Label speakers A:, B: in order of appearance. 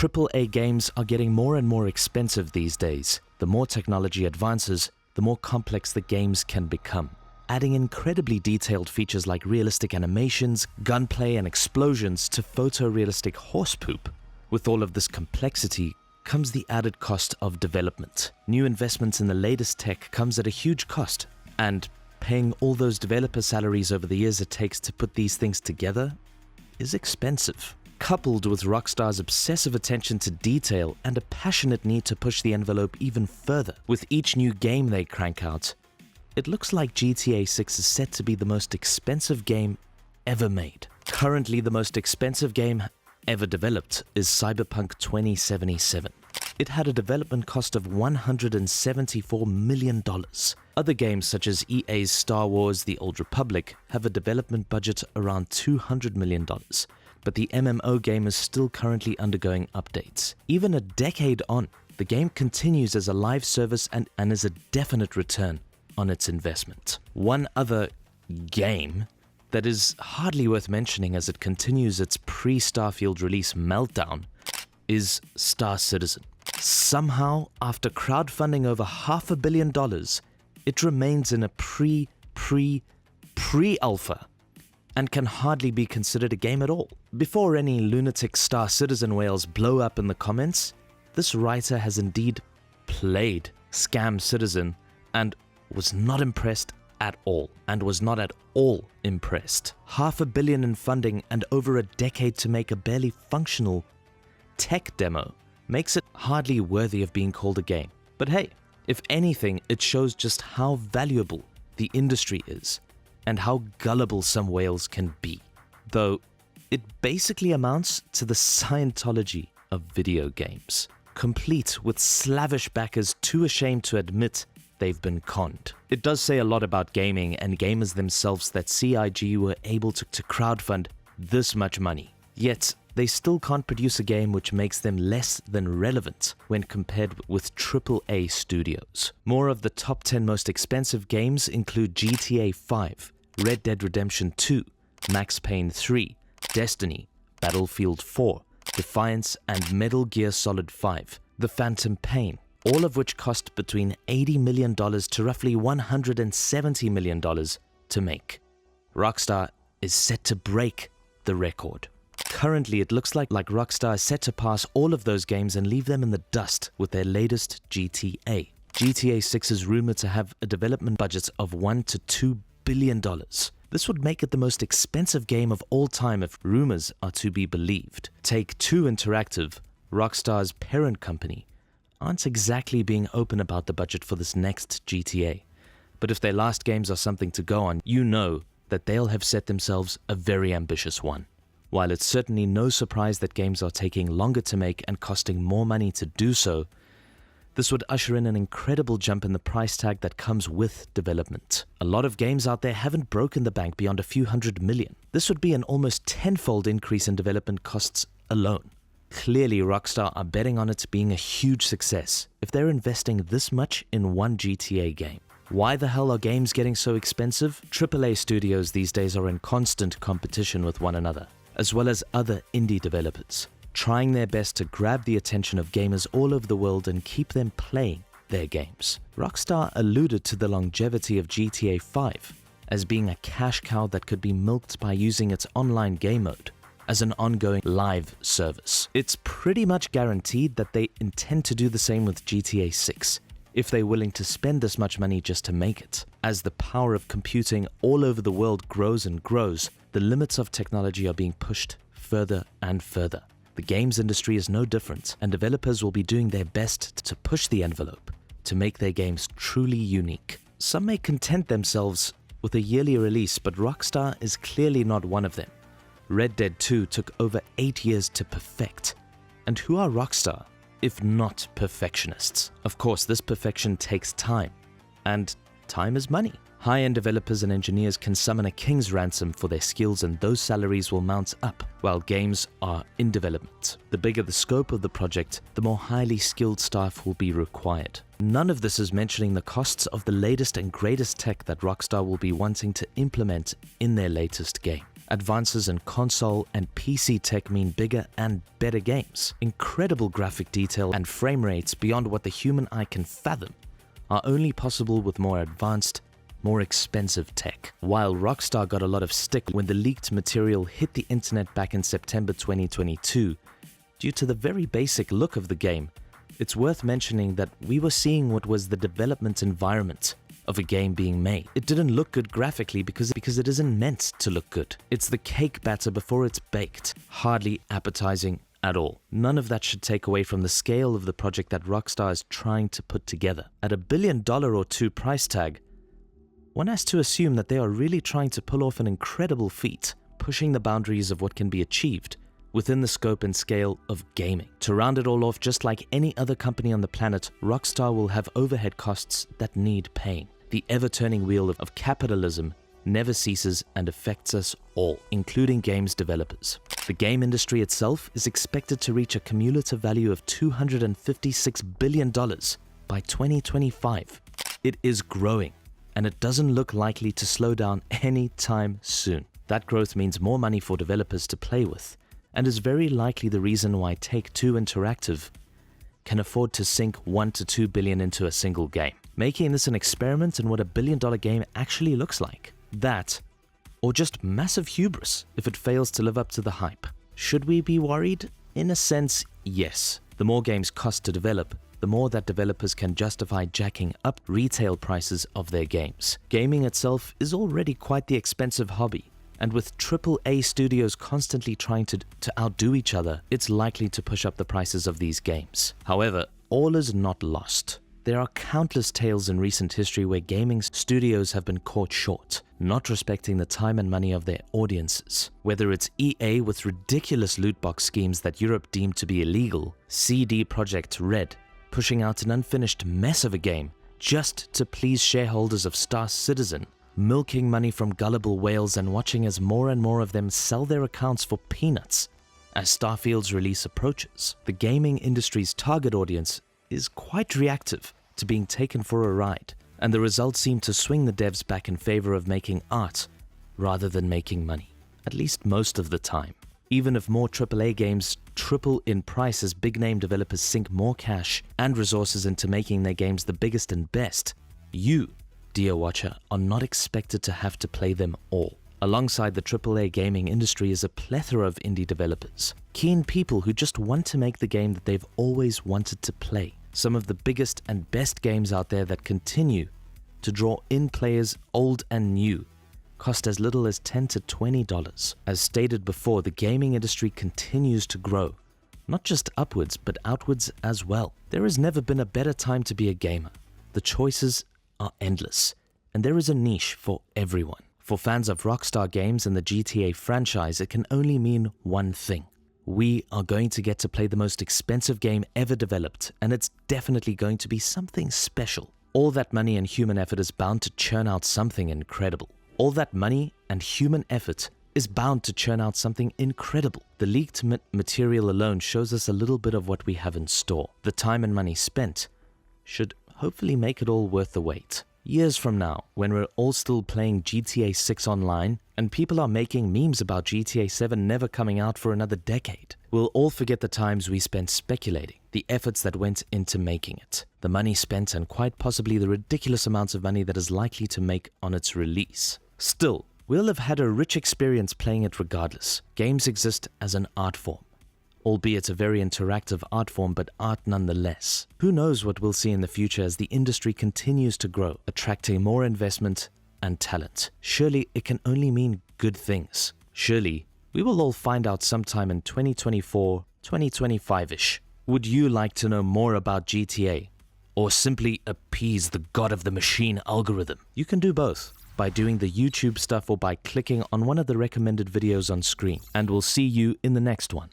A: AAA games are getting more and more expensive these days. The more technology advances, the more complex the games can become. Adding incredibly detailed features like realistic animations, gunplay, and explosions to photorealistic horse poop. With all of this complexity comes the added cost of development. New investments in the latest tech comes at a huge cost, and paying all those developer salaries over the years it takes to put these things together is expensive. Coupled with Rockstar's obsessive attention to detail and a passionate need to push the envelope even further with each new game they crank out, it looks like GTA 6 is set to be the most expensive game ever made. Currently, the most expensive game ever developed is Cyberpunk 2077. It had a development cost of $174 million. Other games such as EA's Star Wars: The Old Republic have a development budget around $200 million. But the MMO game is still currently undergoing updates. Even a decade on, the game continues as a live service and is a definite return on its investment. One other game that is hardly worth mentioning as it continues its pre-Starfield release meltdown is Star Citizen. Somehow, after crowdfunding over $500 million, it remains in a pre-alpha and can hardly be considered a game at all. Before any lunatic Star Citizen whales blow up in the comments, this writer has indeed played Scam Citizen and was not impressed at all, and was not at all impressed. $500 million in funding and over a decade to make a barely functional tech demo makes it hardly worthy of being called a game. But hey, if anything, it shows just how valuable the industry is and how gullible some whales can be. Though, it basically amounts to the Scientology of video games, complete with slavish backers too ashamed to admit they've been conned. It does say a lot about gaming and gamers themselves that CIG were able to crowdfund this much money. Yet, they still can't produce a game which makes them less than relevant when compared with AAA studios. More of the top 10 most expensive games include GTA 5, Red Dead Redemption 2, Max Payne 3, Destiny, Battlefield 4, Defiance, and Metal Gear Solid 5, The Phantom Pain, all of which cost between $80 million to roughly $170 million to make. Rockstar is set to break the record. Currently, it looks like Rockstar is set to pass all of those games and leave them in the dust with their latest GTA. GTA 6 is rumored to have a development budget of $1 to $2 billion. This would make it the most expensive game of all time if rumors are to be believed. Take-Two Interactive, Rockstar's parent company, aren't exactly being open about the budget for this next GTA. But if their last games are something to go on, you know that they'll have set themselves a very ambitious one. While it's certainly no surprise that games are taking longer to make and costing more money to do so, this would usher in an incredible jump in the price tag that comes with development. A lot of games out there haven't broken the bank beyond a few $100 million. This would be an almost tenfold increase in development costs alone. Clearly, Rockstar are betting on it being a huge success if they're investing this much in one GTA game. Why the hell are games getting so expensive? AAA studios these days are in constant competition with one another, as well as other indie developers, trying their best to grab the attention of gamers all over the world and keep them playing their games. Rockstar alluded to the longevity of GTA 5 as being a cash cow that could be milked by using its online game mode as an ongoing live service. It's pretty much guaranteed that they intend to do the same with GTA 6, if they're willing to spend this much money just to make it. As the power of computing all over the world grows and grows, the limits of technology are being pushed further and further. The games industry is no different, and developers will be doing their best to push the envelope to make their games truly unique. Some may content themselves with a yearly release, but Rockstar is clearly not one of them. Red Dead 2 took over 8 years to perfect. And who are Rockstar if not perfectionists? Of course, this perfection takes time, and time is money. High-end developers and engineers can summon a king's ransom for their skills, and those salaries will mount up while games are in development. The bigger the scope of the project, the more highly skilled staff will be required. None of this is mentioning the costs of the latest and greatest tech that Rockstar will be wanting to implement in their latest game. Advances in console and PC tech mean bigger and better games. Incredible graphic detail and frame rates beyond what the human eye can fathom are only possible with more advanced, more expensive tech. While Rockstar got a lot of stick when the leaked material hit the internet back in September 2022, due to the very basic look of the game, it's worth mentioning that we were seeing what was the development environment of a game being made. It didn't look good graphically because it isn't meant to look good. It's the cake batter before it's baked, hardly appetizing at all. None of that should take away from the scale of the project that Rockstar is trying to put together. At $1 billion or two price tag, one has to assume that they are really trying to pull off an incredible feat, pushing the boundaries of what can be achieved within the scope and scale of gaming. To round it all off, just like any other company on the planet, Rockstar will have overhead costs that need paying. The ever-turning wheel of capitalism never ceases and affects us all, including games developers. The game industry itself is expected to reach a cumulative value of $256 billion by 2025. It is growing, and it doesn't look likely to slow down anytime soon. That growth means more money for developers to play with, and is very likely the reason why Take-Two Interactive can afford to sink $1 to $2 billion into a single game, making this an experiment in what a billion-dollar game actually looks like. That, or just massive hubris if it fails to live up to the hype. Should we be worried? In a sense, yes. The more games cost to develop, the more that developers can justify jacking up retail prices of their games. Gaming itself is already quite the expensive hobby, and with AAA studios constantly trying to outdo each other, it's likely to push up the prices of these games. However, all is not lost. There are countless tales in recent history where gaming studios have been caught short, not respecting the time and money of their audiences. Whether it's EA with ridiculous loot box schemes that Europe deemed to be illegal, CD Projekt Red pushing out an unfinished mess of a game just to please shareholders of Star Citizen, milking money from gullible whales and watching as more and more of them sell their accounts for peanuts as Starfield's release approaches. The gaming industry's target audience is quite reactive to being taken for a ride, and the results seem to swing the devs back in favor of making art rather than making money, at least most of the time. Even if more AAA games triple in price as big-name developers sink more cash and resources into making their games the biggest and best, you, dear watcher, are not expected to have to play them all. Alongside the AAA gaming industry is a plethora of indie developers, keen people who just want to make the game that they've always wanted to play. Some of the biggest and best games out there that continue to draw in players old and new cost as little as $10 to $20. As stated before, the gaming industry continues to grow, not just upwards but outwards as well. There has never been a better time to be a gamer. The choices are endless, and there is a niche for everyone. For fans of Rockstar Games and the GTA franchise, it can only mean one thing. We are going to get to play the most expensive game ever developed, and it's definitely going to be something special. All that money and human effort is bound to churn out something incredible. All that money and human effort is bound to churn out something incredible. The leaked material alone shows us a little bit of what we have in store. The time and money spent should hopefully make it all worth the wait. Years from now, when we're all still playing GTA 6 online and people are making memes about GTA 7 never coming out for another decade, we'll all forget the times we spent speculating, the efforts that went into making it, the money spent, and quite possibly the ridiculous amounts of money that is likely to make on its release. Still, we'll have had a rich experience playing it regardless. Games exist as an art form, albeit a very interactive art form, but art nonetheless. Who knows what we'll see in the future as the industry continues to grow, attracting more investment and talent. Surely it can only mean good things. Surely we will all find out sometime in 2024, 2025-ish. Would you like to know more about GTA, or simply appease the god of the machine algorithm? You can do both by doing the YouTube stuff or by clicking on one of the recommended videos on screen, and we'll see you in the next one.